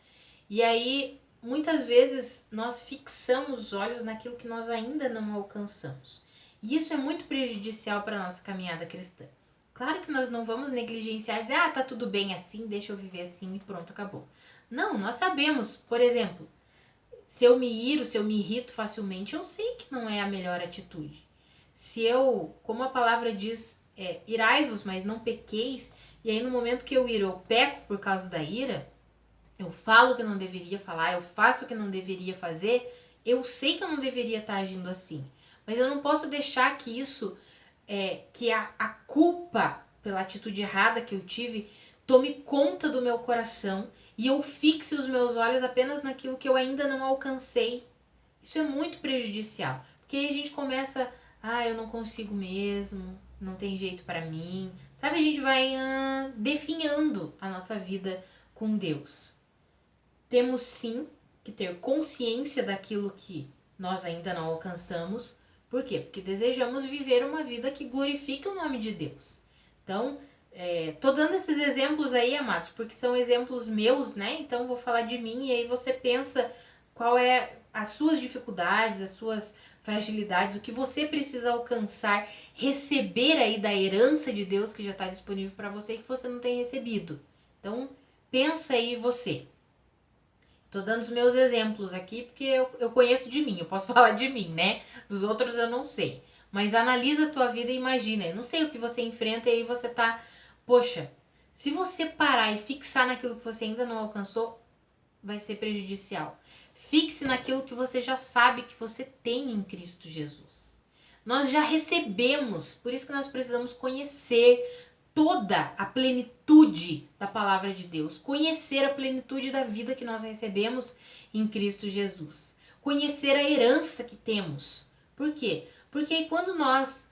E aí, muitas vezes, nós fixamos os olhos naquilo que nós ainda não alcançamos. E isso é muito prejudicial para a nossa caminhada cristã. Claro que nós não vamos negligenciar e dizer, tá tudo bem assim, deixa eu viver assim e pronto, acabou. Não, nós sabemos, por exemplo, se eu me iro, se eu me irrito facilmente, eu sei que não é a melhor atitude. Se eu, como a palavra diz, irai-vos, mas não pequeis, e aí no momento que eu iro, eu peco por causa da ira, eu falo o que não deveria falar, eu faço o que não deveria fazer, eu sei que eu não deveria estar agindo assim. Mas eu não posso deixar que isso, que a culpa pela atitude errada que eu tive, tome conta do meu coração e eu fixe os meus olhos apenas naquilo que eu ainda não alcancei. Isso é muito prejudicial, porque aí a gente começa, eu não consigo mesmo, não tem jeito para mim. Sabe, a gente vai definhando a nossa vida com Deus. Temos sim que ter consciência daquilo que nós ainda não alcançamos. Por quê? Porque desejamos viver uma vida que glorifique o nome de Deus. Então, tô dando esses exemplos aí, amados, porque são exemplos meus, né? Então, vou falar de mim e aí você pensa qual é as suas dificuldades, as suas fragilidades, o que você precisa alcançar, receber aí da herança de Deus que já está disponível para você e que você não tem recebido. Então, pensa aí você. Tô dando os meus exemplos aqui porque eu conheço de mim, eu posso falar de mim, né? Dos outros eu não sei. Mas analisa a tua vida e imagina. Eu não sei o que você enfrenta e aí você tá... Poxa, se você parar e fixar naquilo que você ainda não alcançou, vai ser prejudicial. Fixe naquilo que você já sabe que você tem em Cristo Jesus. Nós já recebemos, por isso que nós precisamos conhecer toda a plenitude da palavra de Deus, conhecer a plenitude da vida que nós recebemos em Cristo Jesus, conhecer a herança que temos. Por quê? Porque quando nós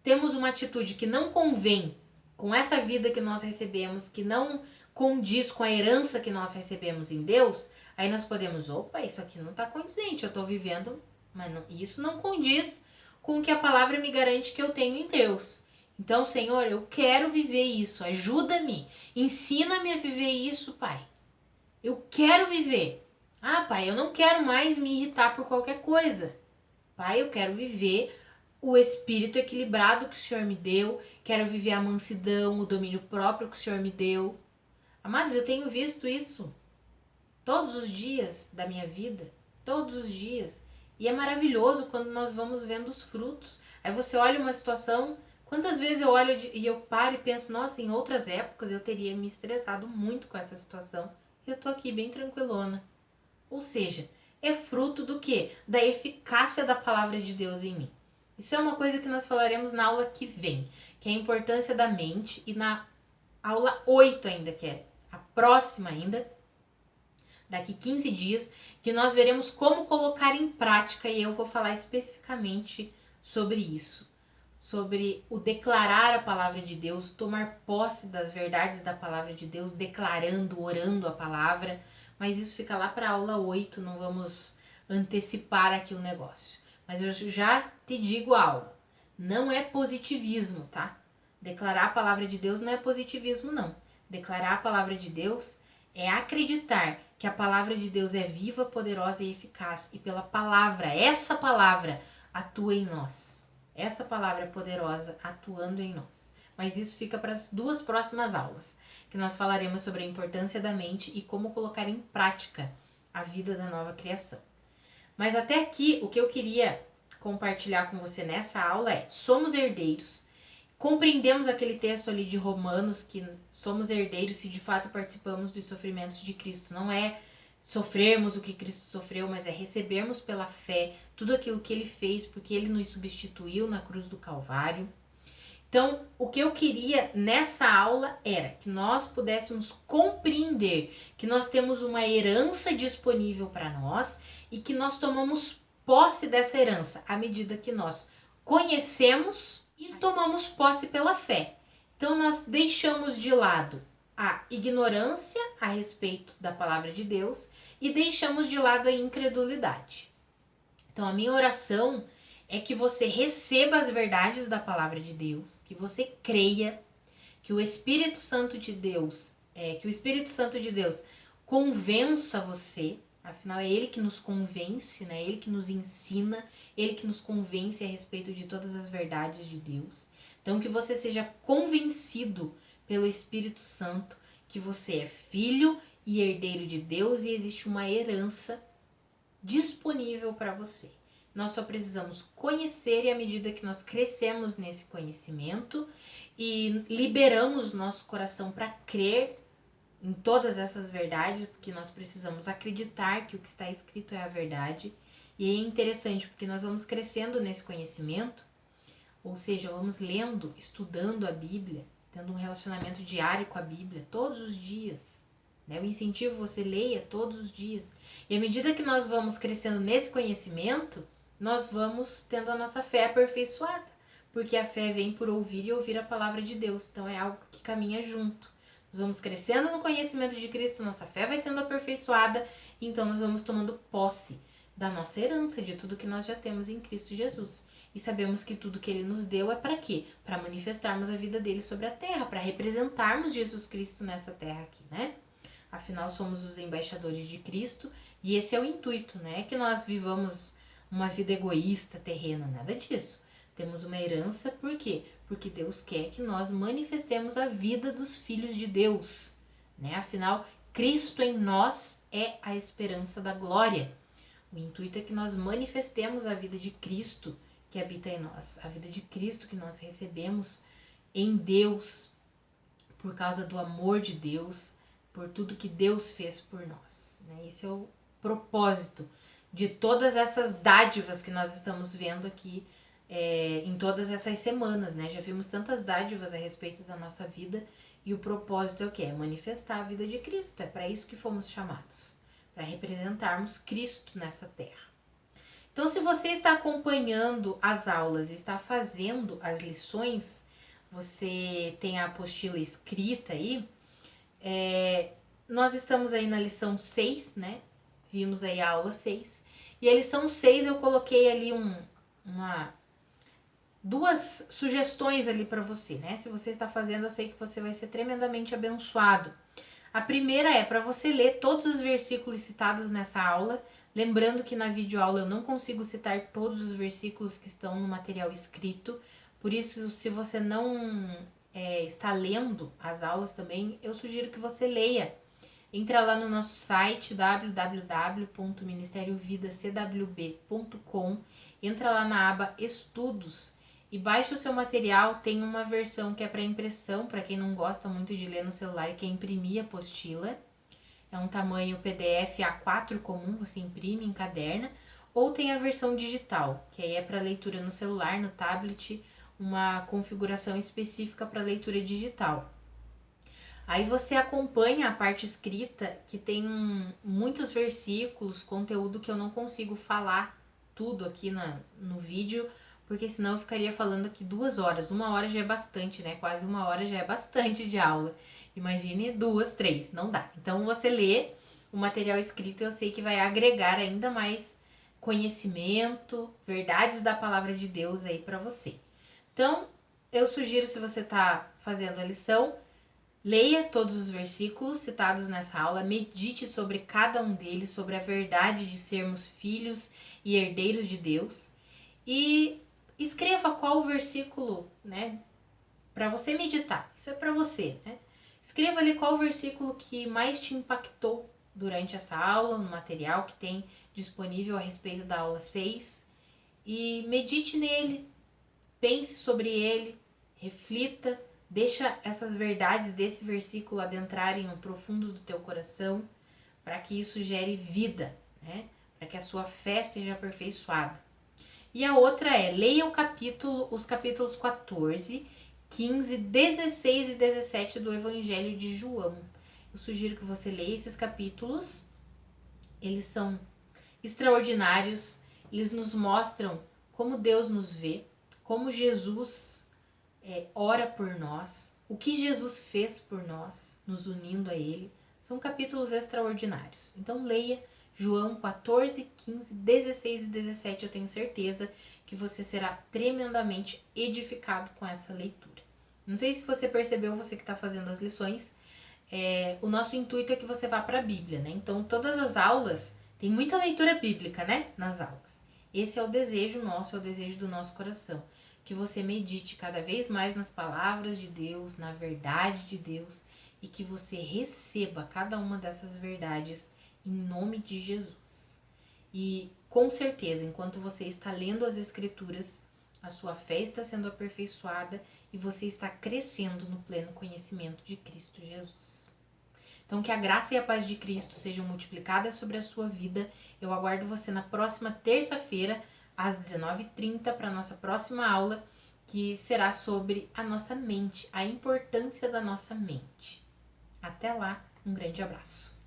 temos uma atitude que não convém com essa vida que nós recebemos, que não condiz com a herança que nós recebemos em Deus, aí nós podemos, isso aqui não está condizente, eu estou vivendo, mas isso não condiz com o que a palavra me garante que eu tenho em Deus. Então, Senhor, eu quero viver isso, ajuda-me, ensina-me a viver isso, Pai. Eu quero viver. Pai, eu não quero mais me irritar por qualquer coisa. Pai, eu quero viver o espírito equilibrado que o Senhor me deu, quero viver a mansidão, o domínio próprio que o Senhor me deu. Amados, eu tenho visto isso todos os dias da minha vida, todos os dias. E é maravilhoso quando nós vamos vendo os frutos. Aí você olha uma situação... Quantas vezes eu olho e eu paro e penso, nossa, em outras épocas eu teria me estressado muito com essa situação. E eu tô aqui bem tranquilona. Ou seja, é fruto do quê? Da eficácia da palavra de Deus em mim. Isso é uma coisa que nós falaremos na aula que vem, que é a importância da mente e na aula 8 ainda, que é a próxima ainda, daqui 15 dias, que nós veremos como colocar em prática, e eu vou falar especificamente sobre isso, sobre o declarar a palavra de Deus, tomar posse das verdades da palavra de Deus, declarando, orando a palavra, mas isso fica lá para a aula 8, não vamos antecipar aqui o negócio. Mas eu já te digo algo, não é positivismo, tá? Declarar a palavra de Deus não é positivismo, não. Declarar a palavra de Deus é acreditar que a palavra de Deus é viva, poderosa e eficaz, e pela palavra, essa palavra atua em nós. Essa palavra poderosa atuando em nós. Mas isso fica para as 2 próximas aulas, que nós falaremos sobre a importância da mente e como colocar em prática a vida da nova criação. Mas até aqui, o que eu queria compartilhar com você nessa aula é: somos herdeiros. Compreendemos aquele texto ali de Romanos, que somos herdeiros se de fato participamos dos sofrimentos de Cristo. Não é sofrermos o que Cristo sofreu, mas é recebermos pela fé tudo aquilo que Ele fez, porque Ele nos substituiu na cruz do Calvário. Então, o que eu queria nessa aula era que nós pudéssemos compreender que nós temos uma herança disponível para nós e que nós tomamos posse dessa herança à medida que nós conhecemos e tomamos posse pela fé. Então, nós deixamos de lado a ignorância a respeito da palavra de Deus e deixamos de lado a incredulidade. Então, a minha oração é que você receba as verdades da palavra de Deus, que você creia, que o Espírito Santo de Deus, convença você. Afinal, é Ele que nos convence, né? Ele que nos ensina, Ele que nos convence a respeito de todas as verdades de Deus. Então, que você seja convencido pelo Espírito Santo que você é filho e herdeiro de Deus e existe uma herança disponível para você. Nós só precisamos conhecer, e à medida que nós crescemos nesse conhecimento e liberamos nosso coração para crer em todas essas verdades, porque nós precisamos acreditar que o que está escrito é a verdade. E é interessante porque nós vamos crescendo nesse conhecimento, ou seja, vamos lendo, estudando a Bíblia, tendo um relacionamento diário com a Bíblia todos os dias. Eu incentivo você leia todos os dias. E à medida que nós vamos crescendo nesse conhecimento, nós vamos tendo a nossa fé aperfeiçoada, porque a fé vem por ouvir e ouvir a palavra de Deus. Então é algo que caminha junto. Nós vamos crescendo no conhecimento de Cristo, nossa fé vai sendo aperfeiçoada, então nós vamos tomando posse da nossa herança, de tudo que nós já temos em Cristo Jesus. E sabemos que tudo que Ele nos deu é para quê? Para manifestarmos a vida dele sobre a terra, para representarmos Jesus Cristo nessa terra aqui, né? Afinal, somos os embaixadores de Cristo e esse é o intuito, né? Que nós vivamos uma vida egoísta, terrena, nada disso. Temos uma herança, por quê? Porque Deus quer que nós manifestemos a vida dos filhos de Deus, né? Afinal, Cristo em nós é a esperança da glória. O intuito é que nós manifestemos a vida de Cristo que habita em nós, a vida de Cristo que nós recebemos em Deus, por causa do amor de Deus, por tudo que Deus fez por nós, né? Esse é o propósito de todas essas dádivas que nós estamos vendo aqui em todas essas semanas, né? Já vimos tantas dádivas a respeito da nossa vida e o propósito é o quê? É manifestar a vida de Cristo, é para isso que fomos chamados, para representarmos Cristo nessa terra. Então, se você está acompanhando as aulas, está fazendo as lições, você tem a apostila escrita aí, nós estamos aí na lição 6, né? Vimos aí a aula 6. E a lição 6 eu coloquei ali duas sugestões ali para você, né? Se você está fazendo, eu sei que você vai ser tremendamente abençoado. A primeira é para você ler todos os versículos citados nessa aula. Lembrando que na videoaula eu não consigo citar todos os versículos que estão no material escrito. Por isso, se você não está lendo as aulas também, eu sugiro que você leia. Entra lá no nosso site www.ministeriovidacwb.com, entra lá na aba Estudos e baixa o seu material. Tem uma versão que é para impressão, para quem não gosta muito de ler no celular, que é imprimir a apostila. É um tamanho PDF A4 comum, você imprime, encaderna. Ou tem a versão digital, que aí é para leitura no celular, no tablet, uma configuração específica para leitura digital. Aí você acompanha a parte escrita, que tem muitos versículos, conteúdo que eu não consigo falar tudo aqui no vídeo, porque senão eu ficaria falando aqui 2 horas. 1 hora já é bastante, né? Quase 1 hora já é bastante de aula. Imagine 2, 3, não dá. Então você lê o material escrito, eu sei que vai agregar ainda mais conhecimento, verdades da palavra de Deus aí para você. Então, eu sugiro, se você tá fazendo a lição, leia todos os versículos citados nessa aula, medite sobre cada um deles, sobre a verdade de sermos filhos e herdeiros de Deus, e escreva qual o versículo, né, para você meditar. Isso é para você, né? Escreva ali qual o versículo que mais te impactou durante essa aula, no material que tem disponível a respeito da aula 6, e medite nele, pense sobre ele, reflita, deixa essas verdades desse versículo adentrarem no profundo do teu coração, para que isso gere vida, né? Para que a sua fé seja aperfeiçoada. E a outra é, leia os capítulos 14, 15, 16 e 17 do Evangelho de João. Eu sugiro que você leia esses capítulos. Eles são extraordinários, eles nos mostram como Deus nos vê, como Jesus ora por nós, o que Jesus fez por nós, nos unindo a Ele. São capítulos extraordinários. Então leia João 14, 15, 16 e 17. Eu tenho certeza que você será tremendamente edificado com essa leitura. Não sei se você percebeu, você que está fazendo as lições, o nosso intuito é que você vá para a Bíblia, né? Então todas as aulas, tem muita leitura bíblica, né? Nas aulas. Esse é o desejo nosso, é o desejo do nosso coração. Que você medite cada vez mais nas palavras de Deus, na verdade de Deus, e que você receba cada uma dessas verdades em nome de Jesus. E com certeza, enquanto você está lendo as Escrituras, a sua fé está sendo aperfeiçoada e você está crescendo no pleno conhecimento de Cristo Jesus. Então, que a graça e a paz de Cristo sejam multiplicadas sobre a sua vida. Eu aguardo você na próxima terça-feira, às 19h30, para a nossa próxima aula, que será sobre a nossa mente, a importância da nossa mente. Até lá, um grande abraço.